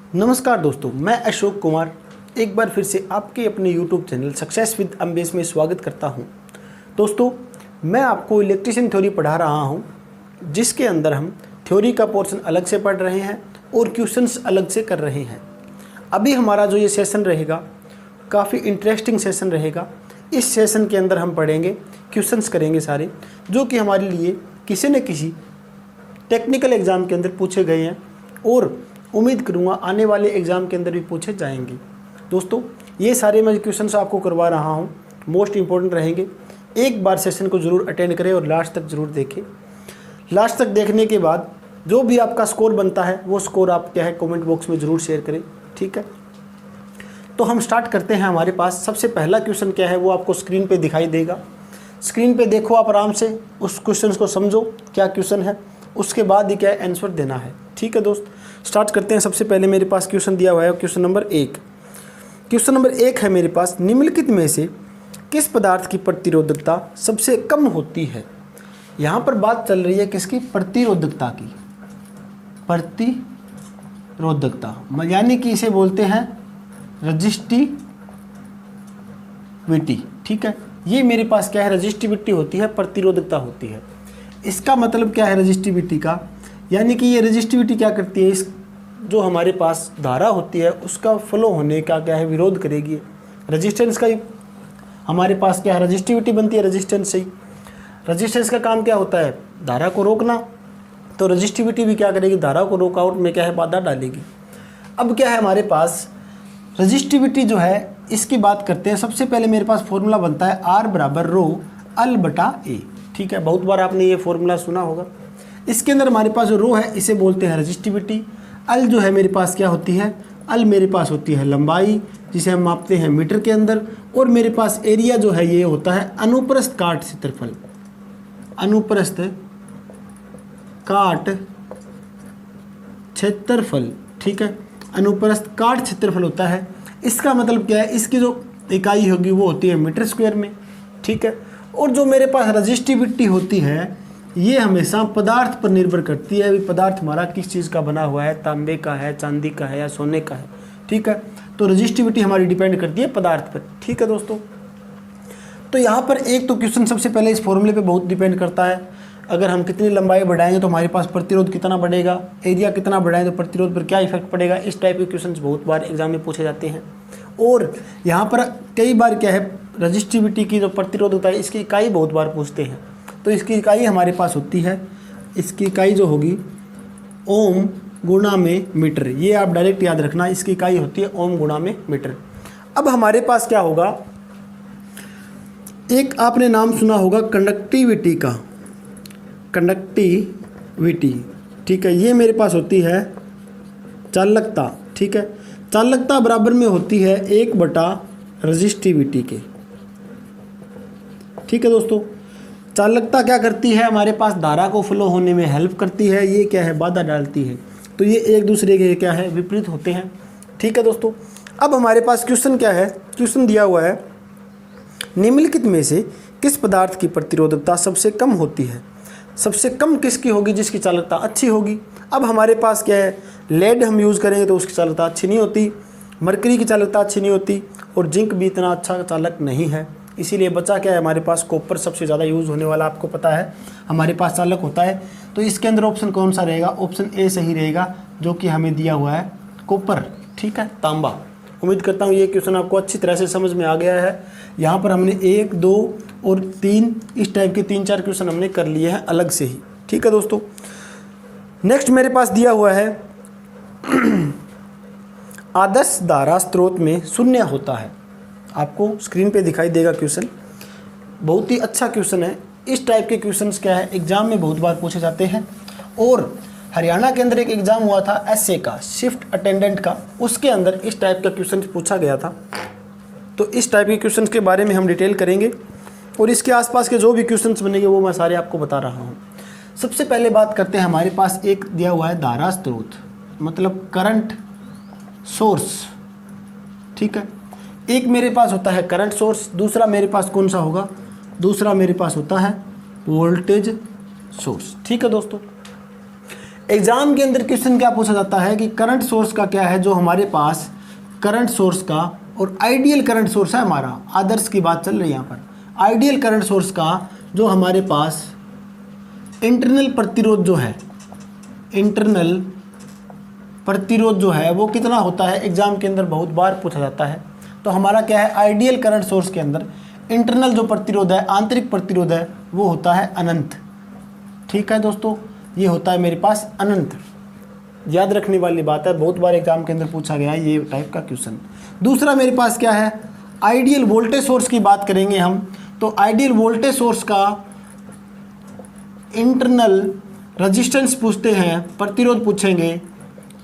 नमस्कार दोस्तों, मैं अशोक कुमार एक बार फिर से आपके अपने YouTube चैनल सक्सेस विद अम्बेस में स्वागत करता हूं। दोस्तों, मैं आपको इलेक्ट्रिशियन थ्योरी पढ़ा रहा हूं, जिसके अंदर हम थ्योरी का पोर्शन अलग से पढ़ रहे हैं और क्वेश्चंस अलग से कर रहे हैं। अभी हमारा जो ये सेशन रहेगा काफ़ी इंटरेस्टिंग सेशन रहेगा। इस सेशन के अंदर हम पढ़ेंगे, क्वेश्चंस करेंगे सारे, जो कि हमारे लिए किसी न किसी टेक्निकल एग्ज़ाम के अंदर पूछे गए हैं और उम्मीद करूँगा आने वाले एग्ज़ाम के अंदर भी पूछे जाएंगे। दोस्तों, ये सारे मैं क्वेश्चंस आपको करवा रहा हूँ, मोस्ट इंपॉर्टेंट रहेंगे। एक बार सेशन को ज़रूर अटेंड करें और लास्ट तक ज़रूर देखें। लास्ट तक देखने के बाद जो भी आपका स्कोर बनता है वो स्कोर आप क्या है कमेंट बॉक्स में ज़रूर शेयर करें, ठीक है। तो हम स्टार्ट करते हैं। हमारे पास सबसे पहला क्वेश्चन क्या है वो आपको स्क्रीन पे दिखाई देगा। स्क्रीन पे देखो आप आराम से, उस क्वेश्चन को समझो क्या क्वेश्चन है, उसके बाद ही क्या है आंसर देना है, ठीक है दोस्त। स्टार्ट करते हैं। सबसे पहले मेरे पास क्वेश्चन दिया हुआ है, क्वेश्चन नंबर 1। क्वेश्चन नंबर 1 है मेरे पास, निम्नलिखित में से किस पदार्थ की प्रतिरोधकता सबसे कम होती है। यहाँ पर बात चल रही है किसकी, प्रतिरोधकता की। प्रतिरोधकता यानी कि इसे बोलते हैं रजिस्टिविटी, ठीक है। ये मेरे पास क्या है, रजिस्टिविटी होती है, प्रतिरोधकता होती है। इसका मतलब क्या है रजिस्टिविटी का, यानी कि ये रजिस्टिविटी क्या करती है, इस जो हमारे पास धारा होती है उसका फ्लो होने का क्या है विरोध करेगी। रजिस्टेंस का ही हमारे पास क्या है रजिस्टिविटी बनती है, रजिस्टेंस से ही। रजिस्टेंस का काम क्या होता है, धारा को रोकना, तो रजिस्टिविटी भी क्या करेगी, धारा को रोकआउट में क्या है बाधा डालेगी। अब क्या है हमारे पास रजिस्टिविटी जो है, इसकी बात करते हैं। सबसे पहले मेरे पास फॉर्मूला बनता है R बराबर रो अल बटा ए, ठीक है। बहुत बार आपने ये फॉर्मूला सुना होगा। इसके अंदर हमारे पास जो रो है इसे बोलते हैं रजिस्टिविटी। अल जो है मेरे पास क्या होती है, अल मेरे पास होती है लंबाई, जिसे हम मापते हैं मीटर के अंदर। और मेरे पास एरिया जो है ये होता है अनुप्रस्थ काट क्षेत्रफल। अनुप्रस्थ काट क्षेत्रफल, ठीक है। अनुप्रस्थ काट क्षेत्रफल होता है। इसका मतलब क्या है, इसकी जो इकाई होगी वो होती है मीटर स्क्वायर में, ठीक है। और जो मेरे पास रजिस्टिविटी होती है ये हमेशा पदार्थ पर निर्भर करती है। अभी पदार्थ हमारा किस चीज़ का बना हुआ है, तांबे का है, चांदी का है या सोने का है, ठीक है। तो रजिस्टिविटी हमारी डिपेंड करती है पदार्थ पर, ठीक है दोस्तों। तो यहाँ पर एक तो क्वेश्चन सबसे पहले इस फॉर्मूले पे बहुत डिपेंड करता है। अगर हम कितनी लंबाई बढ़ाएंगे तो हमारे पास प्रतिरोध कितना बढ़ेगा, एरिया कितना बढ़ाएंगे तो प्रतिरोध पर क्या इफेक्ट पड़ेगा। इस टाइप के क्वेश्चन बहुत बार एग्जाम में पूछे जाते हैं। और यहाँ पर कई बार क्या है, रजिस्टिविटी की जो प्रतिरोधकता है इसकी इकाई बहुत बार पूछते हैं। तो इसकी इकाई हमारे पास होती है, इसकी इकाई जो होगी ओम गुणा में मीटर। ये आप डायरेक्ट याद रखना, इसकी इकाई होती है ओम गुणा में मीटर। अब हमारे पास क्या होगा, एक आपने नाम सुना होगा कंडक्टिविटी का, कंडक्टिविटी, ठीक है। ये मेरे पास होती है चालकता, ठीक है। चालकता बराबर में होती है 1 बटा रजिस्टिविटी के, ठीक है दोस्तों। चालकता क्या करती है, हमारे पास धारा को फ्लो होने में हेल्प करती है, ये क्या है बाधा डालती है। तो ये एक दूसरे के क्या है विपरीत होते हैं, ठीक है दोस्तों। अब हमारे पास क्वेश्चन क्या है, क्वेश्चन दिया हुआ है, निम्नलिखित में से किस पदार्थ की प्रतिरोधकता सबसे कम होती है। सबसे कम किसकी होगी, जिसकी चालकता अच्छी होगी। अब हमारे पास क्या है, लेड हम यूज़ करेंगे तो उसकी चालकता अच्छी नहीं होती, मरकरी की चालकता अच्छी नहीं होती, और जिंक भी इतना अच्छा चालक नहीं है। इसीलिए बचा क्या है हमारे पास, कॉपर सबसे ज़्यादा यूज़ होने वाला आपको पता है हमारे पास चालक होता है। तो इसके अंदर ऑप्शन कौन सा रहेगा, ऑप्शन ए सही रहेगा, जो कि हमें दिया हुआ है कॉपर, ठीक है, तांबा। उम्मीद करता हूँ ये क्वेश्चन आपको अच्छी तरह से समझ में आ गया है। यहाँ पर हमने 1, 2 और 3 इस टाइप के 3-4 क्वेश्चन हमने कर लिए हैं अलग से ही, ठीक है दोस्तों। नेक्स्ट मेरे पास दिया हुआ है आदर्श धारा स्रोत में शून्य होता है। आपको स्क्रीन पे दिखाई देगा क्वेश्चन, बहुत ही अच्छा क्वेश्चन है। इस टाइप के क्वेश्चंस क्या है एग्जाम में बहुत बार पूछे जाते हैं। और हरियाणा के अंदर एक एग्ज़ाम हुआ था एसए का, शिफ्ट अटेंडेंट का, उसके अंदर इस टाइप का क्वेश्चन पूछा गया था। तो इस टाइप के क्वेश्चन के बारे में हम डिटेल करेंगे और इसके आसपास के जो भी क्वेश्चन बनेंगे वो मैं सारे आपको बता रहा हूँ। सबसे पहले बात करते हैं, हमारे पास एक दिया हुआ है धारा स्रोत, मतलब करंट सोर्स, ठीक है। एक मेरे पास होता है करंट सोर्स, दूसरा मेरे पास कौन सा होगा, दूसरा मेरे पास होता है वोल्टेज सोर्स, ठीक है दोस्तों। एग्जाम के अंदर क्वेश्चन क्या पूछा जाता है कि करंट सोर्स का क्या है, जो हमारे पास करंट सोर्स का और आइडियल करंट सोर्स है हमारा, आदर्श की बात चल रही है यहाँ पर, आइडियल करंट सोर्स का जो हमारे पास इंटरनल प्रतिरोध जो है, इंटरनल प्रतिरोध जो है वो कितना होता है, एग्जाम के अंदर बहुत बार पूछा जाता है। तो हमारा क्या है, आइडियल करंट सोर्स के अंदर इंटरनल जो प्रतिरोध है, आंतरिक प्रतिरोध है, वो होता है अनंत। ठीक है दोस्तों, ये होता है मेरे पास अनंत। याद रखने वाली बात है, बहुत बार एग्जाम के अंदर पूछा गया है ये टाइप का क्वेश्चन। दूसरा मेरे पास क्या है, आइडियल वोल्टेज सोर्स की बात करेंगे हम। तो आइडियल वोल्टेज सोर्स का इंटरनल रेजिस्टेंस पूछते हैं, प्रतिरोध पूछेंगे,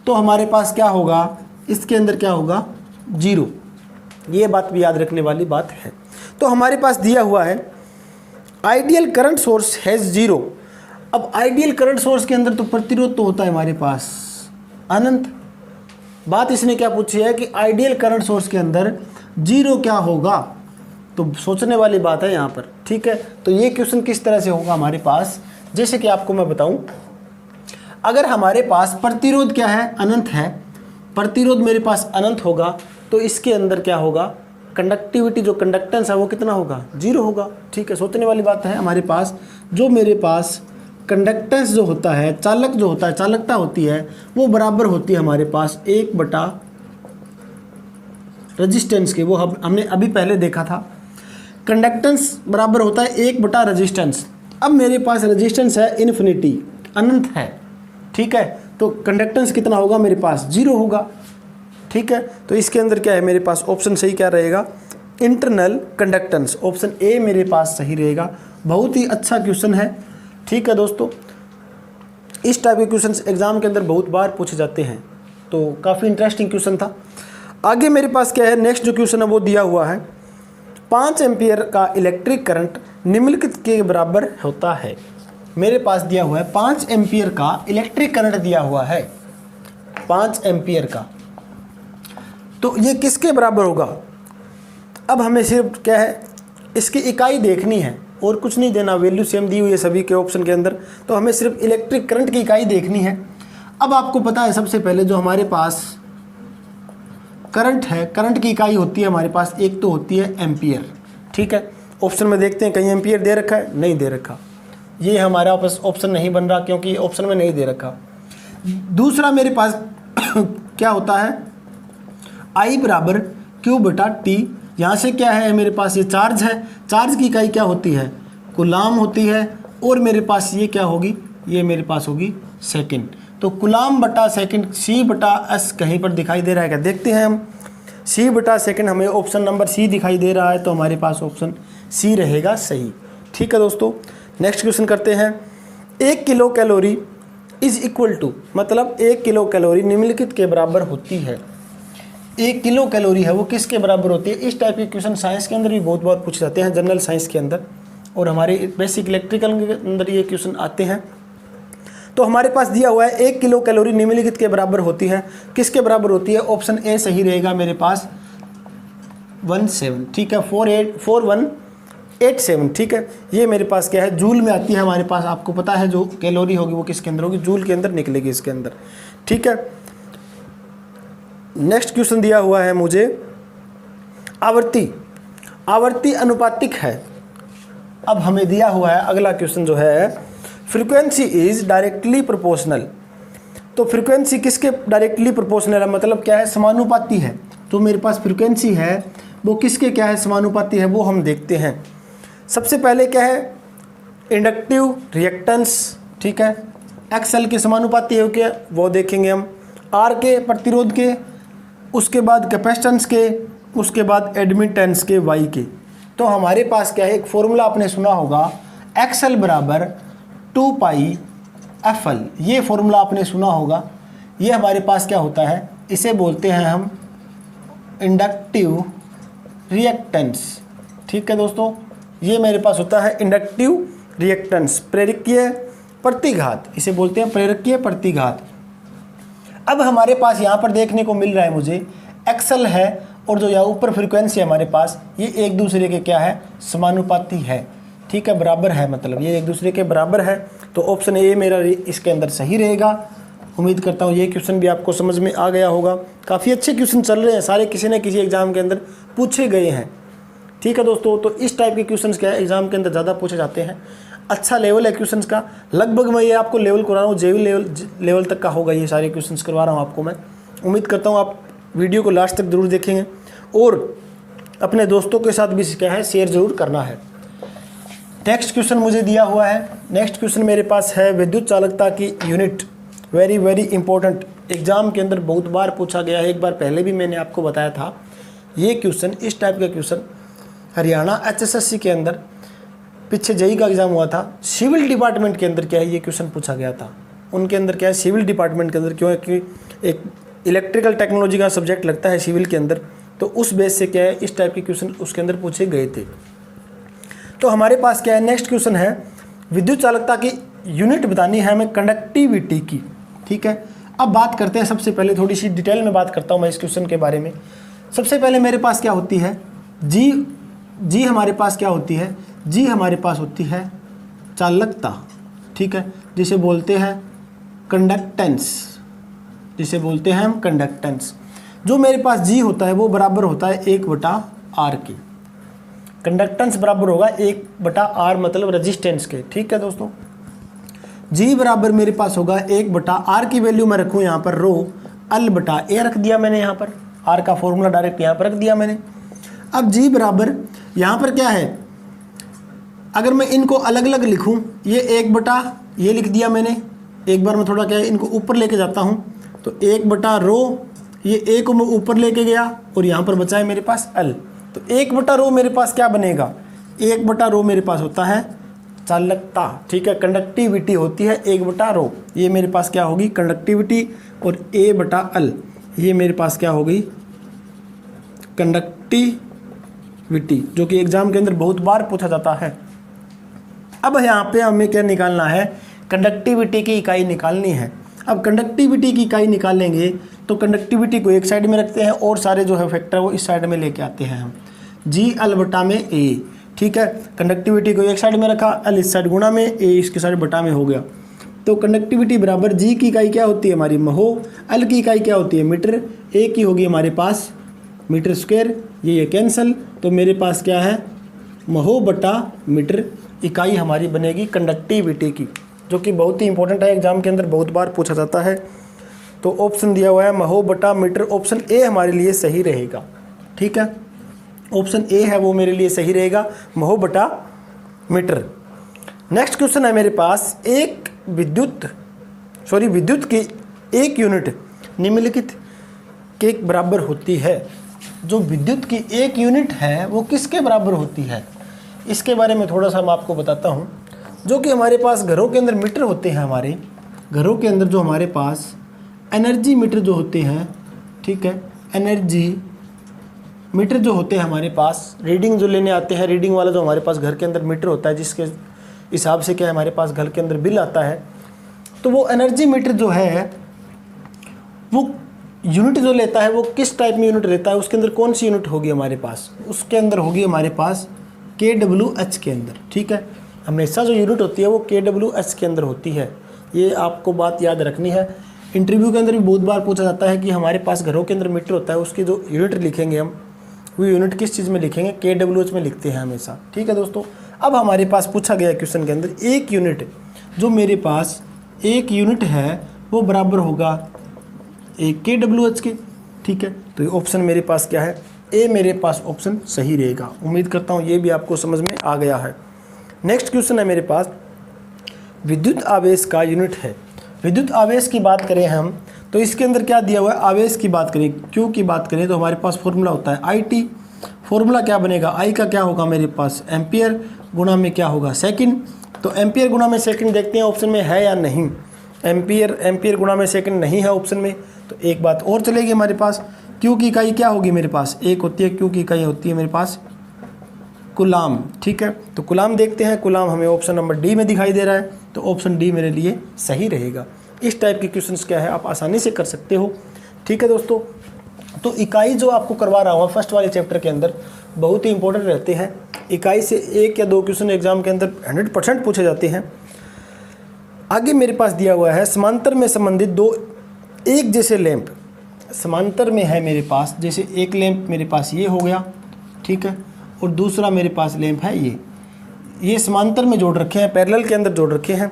तो हमारे पास क्या होगा, इसके अंदर क्या होगा, 0। ये बात भी याद रखने वाली बात है। तो हमारे पास दिया हुआ है आइडियल करंट सोर्स हैज़ 0। अब आइडियल करंट सोर्स के अंदर तो प्रतिरोध तो होता है हमारे पास अनंत। बात इसने क्या पूछी है कि आइडियल करंट सोर्स के अंदर 0 क्या होगा, तो सोचने वाली बात है यहाँ पर। ठीक है, तो ये क्वेश्चन किस तरह से होगा हमारे पास, जैसे कि आपको मैं बताऊं, अगर हमारे पास प्रतिरोध क्या है, अनंत है, प्रतिरोध मेरे पास अनंत होगा, तो इसके अंदर क्या होगा, कंडक्टिविटी जो कंडक्टेंस है वो कितना होगा, 0 होगा। ठीक है, सोचने वाली बात है। हमारे पास जो मेरे पास कंडक्टेंस जो होता है, चालक जो होता है, चालकता होती है, वो बराबर होती है हमारे पास 1 बटा रेजिस्टेंस के। वो हमने अभी पहले देखा था, कंडक्टेंस बराबर होता है 1 बटा रेजिस्टेंस। अब मेरे पास रेजिस्टेंस है इन्फिनिटी, अनंत है। ठीक है, तो कंडक्टेंस कितना होगा, मेरे पास 0 होगा। ठीक है, तो इसके अंदर क्या है मेरे पास, ऑप्शन सही क्या रहेगा, इंटरनल कंडक्टेंस, ऑप्शन ए मेरे पास सही रहेगा। बहुत ही अच्छा क्वेश्चन है। ठीक है दोस्तों, इस टाइप के क्वेश्चंस एग्जाम के अंदर बहुत बार पूछे जाते हैं, तो काफ़ी इंटरेस्टिंग क्वेश्चन था। आगे मेरे पास क्या है, नेक्स्ट जो क्वेश्चन है वो दिया हुआ है, 5 एम्पियर का इलेक्ट्रिक करंट निम्नलिखित के बराबर होता है। मेरे पास दिया हुआ है 5 एम्पियर का इलेक्ट्रिक करंट दिया हुआ है, 5 एम्पियर का, तो ये किसके बराबर होगा। अब हमें सिर्फ क्या है, इसकी इकाई देखनी है और कुछ नहीं देना, वैल्यू सेम दी हुई है सभी के ऑप्शन के अंदर, तो हमें सिर्फ इलेक्ट्रिक करंट की इकाई देखनी है। अब आपको पता है सबसे पहले जो हमारे पास करंट है, करंट की इकाई होती है हमारे पास, एक तो होती है एम्पियर। ठीक है, ऑप्शन में देखते हैं कहीं एम्पियर दे रखा है, नहीं दे रखा, ये हमारा पास ऑप्शन नहीं बन रहा क्योंकि ऑप्शन में नहीं दे रखा। दूसरा मेरे पास क्या होता है, I बराबर Q बटा T। यहाँ से क्या है मेरे पास, ये चार्ज है, चार्ज की इकाई क्या होती है, कूलाम होती है, और मेरे पास ये क्या होगी, ये मेरे पास होगी सेकंड। तो कूलाम बटा सेकंड, C बटा S कहीं पर दिखाई दे रहा है क्या, देखते हैं हम। C बटा सेकंड, हमें ऑप्शन नंबर C दिखाई दे रहा है, तो हमारे पास ऑप्शन C रहेगा सही। ठीक है दोस्तों, नेक्स्ट क्वेश्चन करते हैं। 1 kilo calorie is equal to, मतलब 1 किलो कैलोरी निम्नलिखित के बराबर होती है। 1 किलो कैलोरी है वो किसके बराबर होती है। इस टाइप के क्वेश्चन साइंस के अंदर भी बहुत बार पूछे जाते हैं, जनरल साइंस के अंदर, और हमारे बेसिक इलेक्ट्रिकल के अंदर ये क्वेश्चन आते हैं। तो हमारे पास दिया हुआ है 1 किलो कैलोरी निम्नलिखित के बराबर होती है, किसके बराबर होती है, ऑप्शन ए सही रहेगा मेरे पास 17। ठीक है, 4187। ठीक है, ये मेरे पास क्या है, जूल में आती है हमारे पास, आपको पता है जो कैलोरी होगी वो किसके अंदर होगी, जूल के अंदर निकलेगी इसके अंदर। ठीक है, नेक्स्ट क्वेश्चन दिया हुआ है मुझे, आवर्ती, आवर्ती अनुपातिक है। अब हमें दिया हुआ है अगला क्वेश्चन जो है, फ्रीक्वेंसी इज डायरेक्टली प्रोपोर्शनल। तो फ्रीक्वेंसी किसके डायरेक्टली प्रोपोर्शनल है, मतलब क्या है, समानुपाती है। तो मेरे पास फ्रीक्वेंसी है वो किसके क्या है, समानुपाती है, वो हम देखते हैं। सबसे पहले क्या है, इंडक्टिव रिएक्टेंस। ठीक है, एक्सएल के समानुपाती है क्या, वो देखेंगे हम, आर के प्रतिरोध के, उसके बाद कैपेसिटेंस के, उसके बाद एडमिटेंस के, वाई के। तो हमारे पास क्या है, एक फॉर्मूला आपने सुना होगा, एक्सएल बराबर 2 पाई एफएल, ये फॉर्मूला आपने सुना होगा। ये हमारे पास क्या होता है, इसे बोलते हैं हम इंडक्टिव रिएक्टेंस। ठीक है दोस्तों, ये मेरे पास होता है इंडक्टिव रिएक्टेंस, प्रेरकीय प्रतिघात, इसे बोलते हैं प्रेरकीय प्रतिघात। अब हमारे पास यहाँ पर देखने को मिल रहा है मुझे, एक्सएल है और जो यहाँ ऊपर फ्रीक्वेंसी है हमारे पास, ये एक दूसरे के क्या है, समानुपाती है। ठीक है, बराबर है, मतलब ये एक दूसरे के बराबर है। तो ऑप्शन ए मेरा इसके अंदर सही रहेगा। उम्मीद करता हूँ ये क्वेश्चन भी आपको समझ में आ गया होगा। काफ़ी अच्छे क्वेश्चन चल रहे हैं, सारे किसी न किसी एग्जाम के अंदर पूछे गए हैं। ठीक है दोस्तों, तो इस टाइप के क्वेश्चंस क्या है एग्जाम के अंदर ज़्यादा पूछे जाते हैं। अच्छा लेवल है क्वेश्चंस का, लगभग मैं ये आपको लेवल करा रहा हूँ, जेवी लेवल तक का होगा ये सारे क्वेश्चंस करवा रहा हूँ आपको मैं। उम्मीद करता हूँ आप वीडियो को लास्ट तक जरूर देखेंगे और अपने दोस्तों के साथ भी क्या है शेयर जरूर करना है। नेक्स्ट क्वेश्चन मुझे दिया हुआ है। नेक्स्ट क्वेश्चन मेरे पास है विद्युत चालकता की unit. Very very important, exam के अंदर बहुत बार पूछा गया है। एक बार पहले भी मैंने आपको बताया था ये क्वेश्चन, इस टाइप का क्वेश्चन हरियाणा HSSC के अंदर पीछे जेई का एग्जाम हुआ था, सिविल डिपार्टमेंट के अंदर क्या है ये क्वेश्चन पूछा गया था। उनके अंदर क्या है सिविल डिपार्टमेंट के अंदर, क्यों है कि एक इलेक्ट्रिकल टेक्नोलॉजी का सब्जेक्ट लगता है सिविल के अंदर, तो उस बेस से क्या है इस टाइप के क्वेश्चन उसके अंदर पूछे गए थे। तो हमारे पास क्या है नेक्स्ट क्वेश्चन है विद्युत चालकता की यूनिट बतानी है हमें कंडक्टिविटी की। ठीक है, अब बात करते हैं, सबसे पहले थोड़ी सी डिटेल में बात करता हूँ मैं इस क्वेश्चन के बारे में। सबसे पहले मेरे पास क्या होती है जी हमारे पास क्या होती है, जी हमारे पास होती है चालकता। ठीक है, जिसे बोलते हैं कंडक्टेंस, जिसे बोलते हैं हम कंडक्टेंस। जो मेरे पास जी होता है वो बराबर होता है 1/r के। कंडक्टेंस बराबर होगा 1/r मतलब रेजिस्टेंस के। ठीक है दोस्तों, जी बराबर मेरे पास होगा 1/r की वैल्यू मैं रखूँ यहाँ पर रो L/A रख दिया मैंने, यहाँ पर r का फॉर्मूला डायरेक्ट यहाँ पर रख दिया मैंने। अब जी बराबर यहाँ पर क्या है, अगर मैं इनको अलग अलग लिखूँ, ये 1/ ये लिख दिया मैंने। एक बार मैं थोड़ा क्या है इनको ऊपर लेके जाता हूँ, तो 1/ρ, ये a को मैं ऊपर लेके गया और यहाँ पर बचा है मेरे पास L। तो 1/ρ मेरे पास क्या बनेगा, 1/ρ मेरे पास होता है चालकता। ठीक है, कंडक्टिविटी होती है 1/ρ। ये मेरे पास क्या होगी कंडक्टिविटी, और A/L ये मेरे पास क्या होगी कंडक्टिविटी, जो कि एग्जाम के अंदर बहुत बार पूछा जाता है। अब यहाँ पे हमें क्या निकालना है, कंडक्टिविटी की इकाई निकालनी है। अब कंडक्टिविटी की इकाई निकालेंगे तो कंडक्टिविटी को एक साइड में रखते हैं और सारे जो है फैक्टर वो इस साइड में लेके आते हैं हम, G/A। ठीक है, कंडक्टिविटी को एक साइड में रखा, L इस साइड गुणा में, A इसके साइड बटा में हो गया। तो कंडक्टिविटी बराबर G की इकाई क्या होती है हमारी महो, L की इकाई क्या होती है मीटर, A की होगी हमारे पास मीटर स्क्वायर, ये कैंसल। तो मेरे पास क्या है महो बटा मीटर इकाई हमारी बनेगी कंडक्टिविटी की, जो कि बहुत ही इंपॉर्टेंट है, एग्जाम के अंदर बहुत बार पूछा जाता है। तो ऑप्शन दिया हुआ है महो बटा मीटर, ऑप्शन ए हमारे लिए सही रहेगा। ठीक है, ऑप्शन ए है वो मेरे लिए सही रहेगा, महो बटा मीटर। नेक्स्ट क्वेश्चन है मेरे पास, विद्युत की एक यूनिट निम्नलिखित के बराबर होती है। जो विद्युत की एक यूनिट है वो किसके बराबर होती है, इसके बारे में थोड़ा सा मैं आपको बताता हूँ। जो कि हमारे पास घरों के अंदर मीटर होते हैं, हमारे घरों के अंदर जो हमारे पास एनर्जी मीटर जो होते हैं, ठीक है, एनर्जी मीटर जो होते हैं हमारे पास, रीडिंग जो लेने आते हैं, रीडिंग वाला जो हमारे पास घर के अंदर मीटर होता है, जिसके हिसाब से क्या है हमारे पास घर के अंदर बिल आता है। तो वो एनर्जी मीटर जो है वो यूनिट जो लेता है वो किस टाइप में यूनिट लेता है, उसके अंदर कौन सी यूनिट होगी हमारे पास, उसके अंदर होगी हमारे पास kWh के अंदर। ठीक है, हमेशा जो यूनिट होती है वो kWh के अंदर होती है, ये आपको बात याद रखनी है। इंटरव्यू के अंदर भी बहुत बार पूछा जाता है कि हमारे पास घरों के अंदर मीटर होता है, उसकी जो यूनिट लिखेंगे हम, वो यूनिट किस चीज़ में लिखेंगे, kWh में लिखते हैं हमेशा। ठीक है दोस्तों, अब हमारे पास पूछा गया क्वेश्चन के अंदर एक यूनिट, जो मेरे पास एक यूनिट है वो बराबर होगा एक kWh के। ठीक है, तो ये ऑप्शन मेरे पास क्या है, ए मेरे पास ऑप्शन सही रहेगा। उम्मीद करता हूँ ये भी आपको समझ में आ गया है। नेक्स्ट क्वेश्चन है मेरे पास, विद्युत आवेश का यूनिट है। विद्युत आवेश की बात करें हम तो इसके अंदर क्या दिया हुआ है, आवेश की बात करें, क्यू की बात करें तो हमारे पास फॉर्मूला होता है IT। फॉर्मूला क्या बनेगा, I का क्या होगा मेरे पास एम्पियर गुणा में क्या होगा सेकंड। तो एम्पियर गुणा में सेकंड देखते हैं ऑप्शन में है या नहीं, एम्पियर गुणा में सेकंड नहीं है ऑप्शन में। तो एक बात और चलेगी हमारे पास, क्यू की इकाई क्या होगी मेरे पास, एक होती है, क्यू की इकाई होती है मेरे पास कुलाम। ठीक है, तो कुलाम देखते हैं, कुलाम हमें ऑप्शन नंबर डी में दिखाई दे रहा है, तो ऑप्शन डी मेरे लिए सही रहेगा। इस टाइप के क्वेश्चंस क्या है आप आसानी से कर सकते हो। ठीक है दोस्तों, तो इकाई जो आपको करवा रहा हूँ फर्स्ट वाले चैप्टर के अंदर बहुत ही इंपॉर्टेंट रहते हैं। इकाई से 1 या 2 क्वेश्चन एग्जाम के अंदर 100% पूछे जाते हैं। आगे मेरे पास दिया हुआ है समांतर में संबंधित 2 एक जैसे लैंप। समांतर में है मेरे पास, जैसे एक लैंप मेरे पास ये हो गया, ठीक है, और दूसरा मेरे पास लैंप है ये समांतर में जोड़ रखे हैं, पैरेलल के अंदर जोड़ रखे हैं।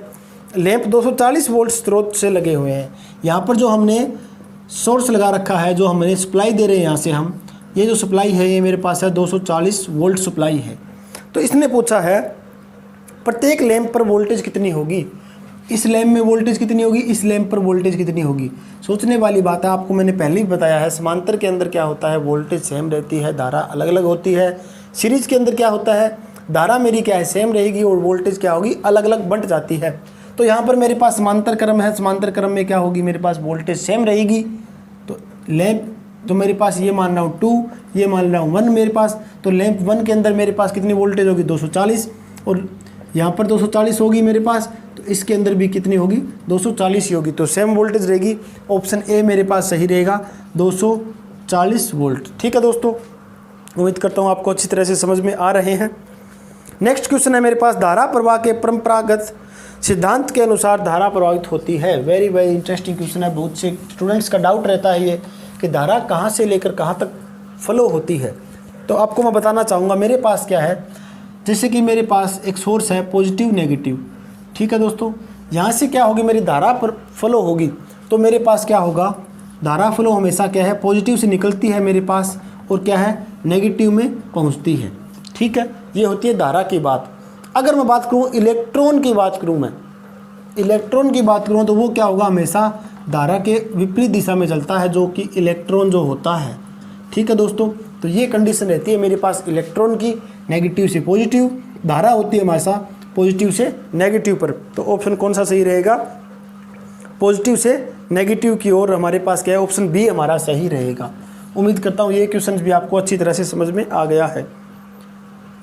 लैंप 240 वोल्ट स्रोत से लगे हुए हैं। यहाँ पर जो हमने सोर्स लगा रखा है, जो हमने सप्लाई दे रहे हैं यहाँ से हम, ये जो सप्लाई है ये मेरे पास है 240 वोल्ट सप्लाई है। तो इसने पूछा है प्रत्येक लैंप पर वोल्टेज कितनी होगी, इस लैंप में वोल्टेज कितनी होगी, इस लैंप पर वोल्टेज कितनी होगी। सोचने वाली बात है, आपको मैंने पहले ही बताया है समांतर के अंदर क्या होता है, वोल्टेज सेम रहती है, धारा अलग अलग होती है। सीरीज के अंदर क्या होता है, धारा मेरी क्या है सेम रहेगी और वोल्टेज क्या होगी अलग अलग बंट जाती है। तो यहाँ पर मेरे पास समांतर क्रम है, समांतर क्रम में क्या होगी, मेरे पास वोल्टेज सेम रहेगी। तो लैंप तो मेरे पास ये मान रहा हूँ 2, ये मान रहा हूँ 1 मेरे पास। तो लैंप 1 के अंदर मेरे पास कितनी वोल्टेज होगी 240, और यहाँ पर 240 होगी मेरे पास, तो इसके अंदर भी कितनी होगी 240 ही होगी। तो सेम वोल्टेज रहेगी। ऑप्शन ए मेरे पास सही रहेगा, 240 वोल्ट। ठीक है दोस्तों, उम्मीद करता हूँ आपको अच्छी तरह से समझ में आ रहे हैं। नेक्स्ट क्वेश्चन है मेरे पास, धारा प्रवाह के परंपरागत सिद्धांत के अनुसार धारा प्रवाहित होती है। वेरी इंटरेस्टिंग क्वेश्चन है। बहुत से स्टूडेंट्स का डाउट रहता है ये कि धारा कहाँ से लेकर कहाँ तक फ्लो होती है। तो आपको मैं बताना चाहूँगा मेरे पास क्या है, जैसे कि मेरे पास एक सोर्स है पॉजिटिव नेगेटिव, ठीक है दोस्तों। यहाँ से क्या होगी, मेरी धारा पर फ्लो होगी, तो मेरे पास क्या होगा, धारा फ्लो हमेशा क्या है पॉजिटिव से निकलती है मेरे पास, और क्या है नेगेटिव में पहुँचती है। ठीक है, ये होती है धारा की बात। अगर मैं बात करूँ इलेक्ट्रॉन की बात करूँ, मैं इलेक्ट्रॉन की बात करूँ तो वो क्या होगा, हमेशा धारा के विपरीत दिशा में चलता है, जो कि इलेक्ट्रॉन जो होता है। ठीक है दोस्तों, तो ये कंडीशन रहती है मेरे पास इलेक्ट्रॉन की, नेगेटिव से पॉजिटिव, धारा होती है हमेशा पॉजिटिव से नेगेटिव पर। तो ऑप्शन कौन सा सही रहेगा, पॉजिटिव से नेगेटिव की ओर हमारे पास क्या है, ऑप्शन बी हमारा सही रहेगा। उम्मीद करता हूँ ये क्वेश्चन भी आपको अच्छी तरह से समझ में आ गया है।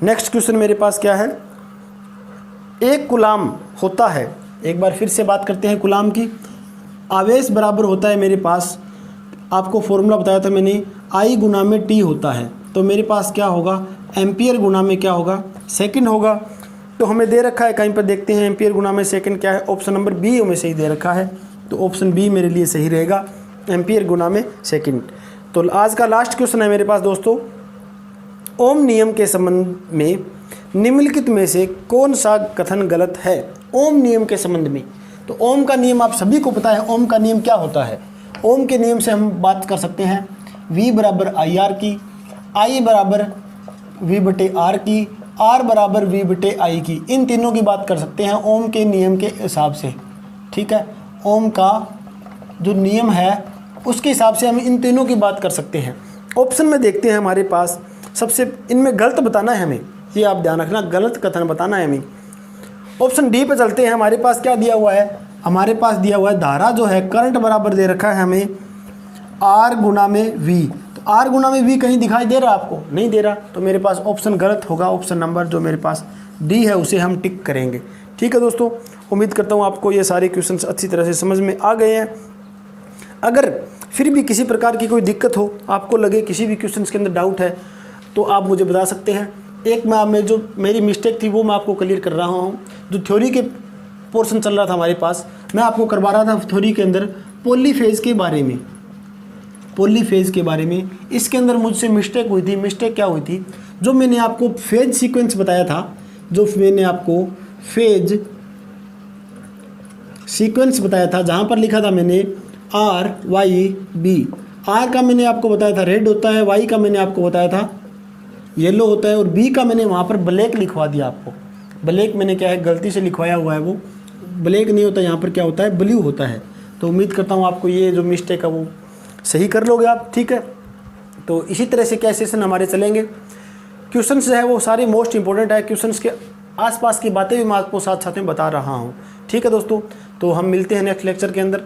नेक्स्ट क्वेश्चन मेरे पास क्या है, एक कूलाम होता है, एक बार फिर से बात करते हैं कूलाम की। आवेश बराबर होता है मेरे पास, आपको फॉर्मूला बताया था मैंने, I गुना में T होता है। तो मेरे पास क्या होगा, एम्पियर गुना में क्या होगा, सेकंड होगा। तो हमें दे रखा है कहीं पर, देखते हैं एम्पियर गुना में सेकंड क्या है, ऑप्शन नंबर बी हमें सही दे रखा है। तो ऑप्शन बी मेरे लिए सही रहेगा, एम्पियर गुना में सेकंड। तो आज का लास्ट क्वेश्चन है मेरे पास दोस्तों, ओम नियम के संबंध में निम्नलिखित में से कौन सा कथन गलत है। ओम नियम के संबंध में, तो ओम का नियम आप सभी को पता है, ओम का नियम क्या होता है। ओम के नियम से हम बात कर सकते हैं V बराबर IR की, I बराबर V/R की, R बराबर V/I की, इन तीनों की बात कर सकते हैं ओम के नियम के हिसाब से। ठीक है, ओम का जो नियम है उसके हिसाब से हम इन तीनों की बात कर सकते हैं। ऑप्शन में देखते हैं हमारे पास, सबसे इनमें गलत बताना है हमें, ये आप ध्यान रखना, गलत कथन बताना है हमें। ऑप्शन डी पे चलते हैं। हमारे पास क्या दिया हुआ है, हमारे पास दिया हुआ है धारा जो है करंट बराबर दे रखा है हमें R गुना में V। तो R गुना में V कहीं दिखाई दे रहा है आपको, नहीं दे रहा, तो मेरे पास ऑप्शन गलत होगा। ऑप्शन नंबर जो मेरे पास डी है उसे हम टिक करेंगे। ठीक है दोस्तों, उम्मीद करता हूँ आपको ये सारे क्वेश्चंस अच्छी तरह से समझ में आ गए हैं। अगर फिर भी किसी प्रकार की कोई दिक्कत हो, आपको लगे किसी भी क्वेश्चन के अंदर डाउट है, तो आप मुझे बता सकते हैं। एक मैं जो मेरी मिस्टेक थी वो मैं आपको क्लियर कर रहा हूँ। जो थ्योरी के पोर्शन चल रहा था हमारे पास, मैं आपको करवा रहा था थ्योरी के अंदर पॉलीफेज के बारे में, पॉलीफेज के बारे में। इसके अंदर मुझसे मिस्टेक हुई थी। मिस्टेक क्या हुई थी, जो मैंने आपको फेज सीक्वेंस बताया था, जो मैंने आपको फेज सीक्वेंस बताया था, जहाँ पर लिखा था मैंने RYB। R का मैंने आपको बताया था रेड होता है, Y का मैंने आपको बताया था येलो होता है, और B का मैंने वहाँ पर ब्लैक लिखवा दिया आपको। ब्लैक मैंने क्या है गलती से लिखवाया हुआ है, वो ब्लैक नहीं होता, यहाँ पर क्या होता है ब्लू होता है। तो उम्मीद करता हूँ आपको ये जो मिस्टेक है वो सही कर लोगे आप। ठीक है, तो इसी तरह से क्या सेशन हमारे चलेंगे। क्वेश्चंस जो है वो सारे मोस्ट इंपॉर्टेंट है, क्वेश्चंस के आसपास की बातें भी मैं आपको साथ साथ में बता रहा हूँ। ठीक है दोस्तों, तो हम मिलते हैं नेक्स्ट लेक्चर के अंदर,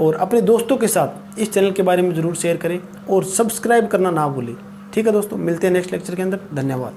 और अपने दोस्तों के साथ इस चैनल के बारे में ज़रूर शेयर करें और सब्सक्राइब करना ना भूलें। ठीक है दोस्तों, मिलते हैं नेक्स्ट लेक्चर के अंदर। धन्यवाद।